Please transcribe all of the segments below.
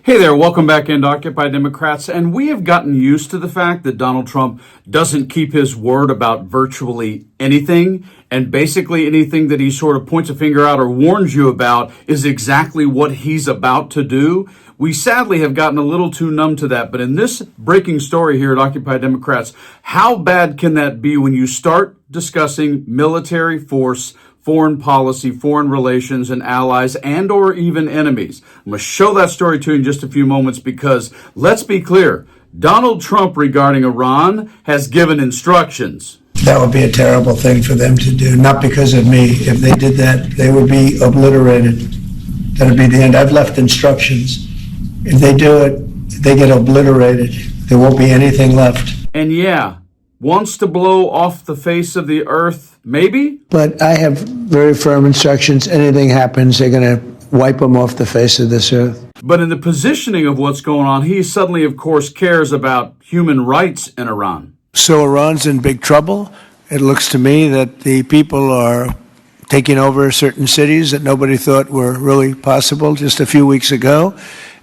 Hey there, welcome back into Occupy Democrats. And we have gotten used to the fact that Donald Trump doesn't keep his word about virtually anything. And basically anything that he sort of points a finger out or warns you about is exactly what he's about to do. We sadly have gotten a little too numb to that. But in this breaking story here at Occupy Democrats, how bad can that be when you start discussing military force, foreign policy, foreign relations, and allies, and or even enemies? I'm going to show that story to you in just a few moments because, let's be clear, Donald Trump regarding Iran has given instructions. That would be a terrible thing for them to do, not because of me. If they did that, they would be obliterated. That would be the end. I've left instructions. If they do it, they get obliterated. There won't be anything left. And yeah, wants to blow off the face of the earth, maybe? But I have very firm instructions. Anything happens, they're going to wipe them off the face of this earth. But in the positioning of what's going on, he suddenly, of course, cares about human rights in Iran. So Iran's in big trouble. It looks to me that the people are taking over certain cities that nobody thought were really possible just a few weeks ago.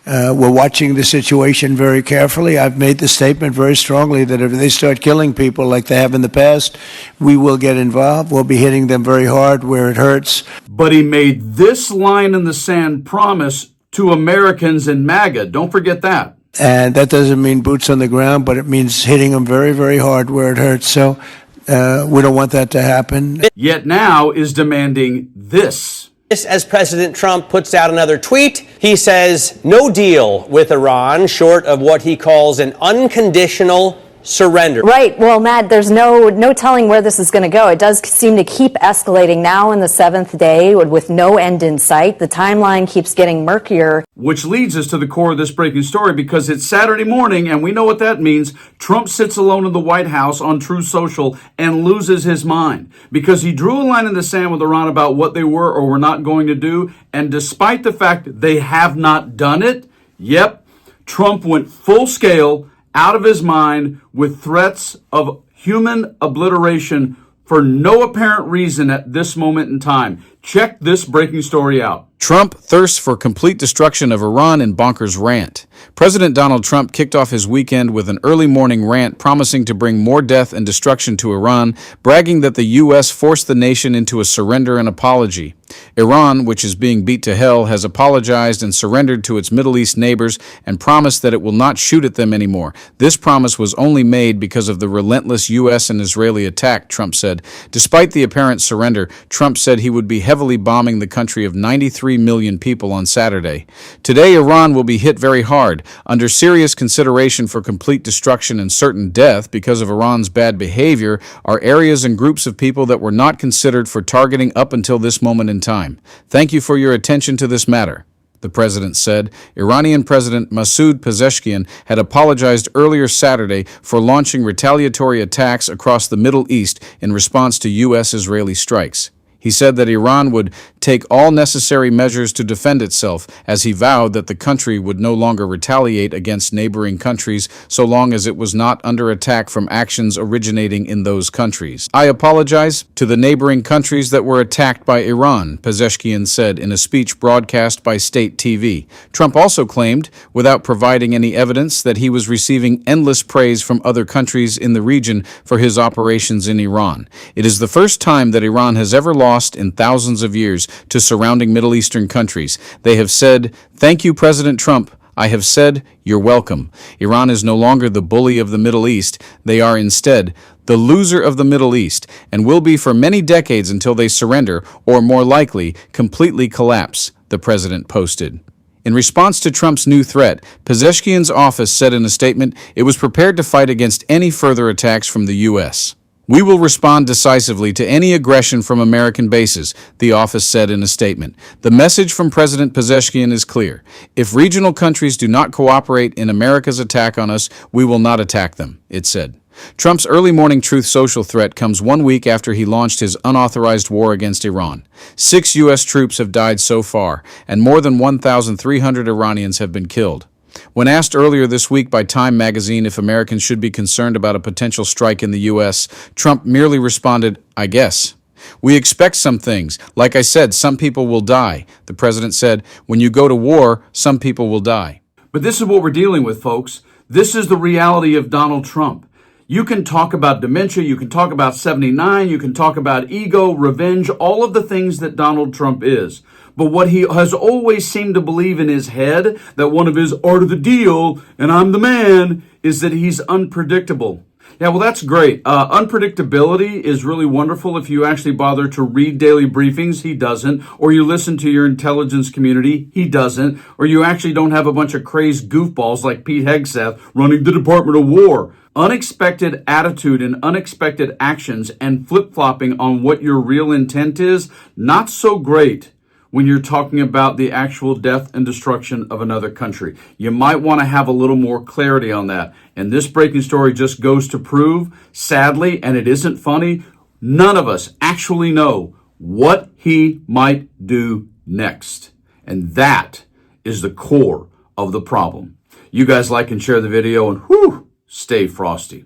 We're watching the situation very carefully. I've made the statement very strongly that if they start killing people like they have in the past, we will get involved. We'll be hitting them very hard where it hurts. But he made this line in the sand promise to Americans in MAGA. Don't forget that. And that doesn't mean boots on the ground, but it means hitting them very, very hard where it hurts. So we don't want that to happen. Yet now is demanding this. As President Trump puts out another tweet, he says no deal with Iran short of what he calls an unconditional surrender. Right. Well, Matt, there's no telling where this is going to go. It does seem to keep escalating now in the seventh day with no end in sight. The timeline keeps getting murkier. Which leads us to the core of this breaking story because it's Saturday morning and we know what that means. Trump sits alone in the White House on Truth Social and loses his mind because he drew a line in the sand with Iran about what they were or were not going to do. And despite the fact they have not done it, yep, Trump went full scale, out of his mind, with threats of human obliteration for no apparent reason at this moment in time. Check this breaking story out. Trump thirsts for complete destruction of Iran in bonkers rant. President Donald Trump kicked off his weekend with an early morning rant promising to bring more death and destruction to Iran, bragging that the U.S. forced the nation into a surrender and apology. Iran, which is being beat to hell, has apologized and surrendered to its Middle East neighbors and promised that it will not shoot at them anymore. This promise was only made because of the relentless U.S. and Israeli attack, Trump said. Despite the apparent surrender, Trump said he would be heavily bombing the country of 93 million people on Saturday. Today, Iran will be hit very hard, under serious consideration for complete destruction and certain death because of Iran's bad behavior are areas and groups of people that were not considered for targeting up until this moment in time. Thank you for your attention to this matter, the president said. Iranian President Masoud Pezeshkian had apologized earlier Saturday for launching retaliatory attacks across the Middle East in response to U.S.-Israeli strikes. He said that Iran would take all necessary measures to defend itself, as he vowed that the country would no longer retaliate against neighboring countries so long as it was not under attack from actions originating in those countries. I apologize to the neighboring countries that were attacked by Iran, Pezeshkian said in a speech broadcast by state TV. Trump also claimed, without providing any evidence, that he was receiving endless praise from other countries in the region for his operations in Iran. It is the first time that Iran has ever lost in thousands of years to surrounding Middle Eastern countries. They have said, "Thank you, President Trump." I have said, "You're welcome." Iran is no longer the bully of the Middle East. They are instead the loser of the Middle East, and will be for many decades until they surrender, or more likely, completely collapse, the president posted. In response to Trump's new threat, Pezeshkian's office said in a statement it was prepared to fight against any further attacks from the U.S. We will respond decisively to any aggression from American bases, the office said in a statement. The message from President Pezeshkian is clear. If regional countries do not cooperate in America's attack on us, we will not attack them, it said. Trump's early morning Truth Social threat comes 1 week after he launched his unauthorized war against Iran. 6 U.S. troops have died so far, and more than 1,300 Iranians have been killed. When asked earlier this week by Time magazine if Americans should be concerned about a potential strike in the U.S., Trump merely responded, "I guess." We expect some things. Like I said, some people will die. The president said, when you go to war, some people will die. But this is what we're dealing with, folks. This is the reality of Donald Trump. You can talk about dementia, you can talk about 79, you can talk about ego, revenge, all of the things that Donald Trump is. But what he has always seemed to believe in his head, that one of his art of the deal, and I'm the man, is that he's unpredictable. Yeah, well, that's great. Unpredictability is really wonderful if you actually bother to read daily briefings. He doesn't. Or you listen to your intelligence community. He doesn't. Or you actually don't have a bunch of crazed goofballs like Pete Hegseth running the Department of War. Unexpected attitude and unexpected actions and flip-flopping on what your real intent is, not so great when you're talking about the actual death and destruction of another country. You might want to have a little more clarity on that. And this breaking story just goes to prove, sadly, and it isn't funny, none of us actually know what he might do next. And that is the core of the problem. You guys like and share the video, and whew, stay frosty.